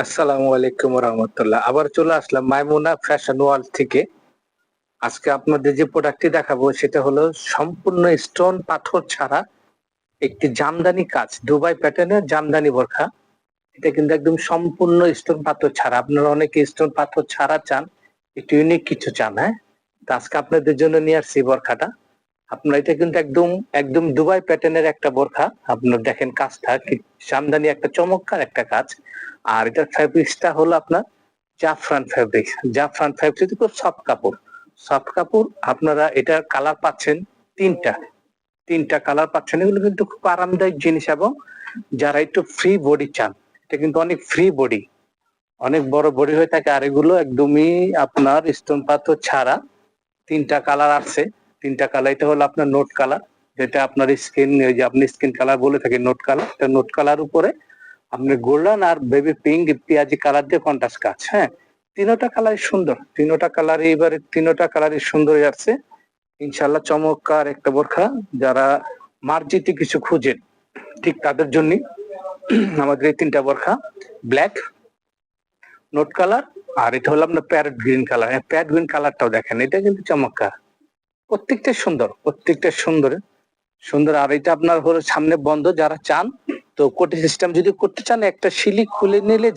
আসসালামু আলাইকুম রহমতুল্লাহ। আবার চলে আসলাম মাইমুনা ফ্যাশন ওয়ার্ল্ড থেকে। আজকে আপনাদের যে প্রোডাক্টটি দেখাবো সেটা হলো সম্পূর্ণ স্টোন পাথর ছাড়া একটি জামদানি কাজ, দুবাই প্যাটার্নের জামদানি বোরখা। এটা কিন্তু একদম সম্পূর্ণ স্টোন পাথর ছাড়া। আপনারা অনেকে স্টোন পাথর ছাড়া চান, একটু ইউনিক কিছু চান। হ্যাঁ, তো আজকে আপনাদের জন্য নিয়ে আসছি বোরখাটা। আপনার এটা কিন্তু একদম একদম দুবাই প্যাটার্নের একটা বোরখা। আপনার দেখেন কাজটা কি জামদানি, একটা চমৎকার একটা কাজ। আর এটার ফ্যাব্রিক্সটা হলো আপনার জাফরান ফ্যাব্রিক। জাফরান ফ্যাব্রিক খুব সফট কাপড়, সফট কাপড়। আপনারা এটার কালার পাচ্ছেন তিনটা, তিনটা কালার পাচ্ছেন। এগুলো কিন্তু খুব আরামদায়ক জিনিস, এবং যারা একটু ফ্রি বডি চান, এটা কিন্তু অনেক ফ্রি বডি, অনেক বড় বডি হয়ে থাকে। আর এগুলো একদমই আপনার স্টোন পাথর ছাড়া। তিনটা কালার আছে, তিনটা কালার। এটা হলো আপনার নোট কালার, যেটা আপনার স্কিন, যে আপনি স্কিন কালার বলে থাকেন নোট কালার। নোট কালার উপরে আপনি গোল্ডেন আর বেবি পিঙ্ক পেঁয়াজি কালার দিয়ে কন্ট্রাস্ট কাজ। হ্যাঁ, তিনোটা কালারই সুন্দর, তিনোটা কালারই এবারে তিনোটা কালারই সুন্দর আছে। ইনশাল্লাহ চমৎকার একটা বোরখা। যারা মার্জিত কিছু খুঁজেন ঠিক তাদের জন্য আমাদের এই তিনটা বোরখা। ব্ল্যাক, নোট কালার, আর এটা হলো আপনার parrot green colour. Parrot green কালারটাও দেখেন, এটা কিন্তু চমৎকার। প্রত্যেকটা সুন্দর, প্রত্যেকটা সুন্দর সুন্দর। আর এটা আপনার হলো সামনে বন্ধ, যারা চান তো কোটি সিস্টেম যদি করতে চান, একটা শিলি খুলে নিলে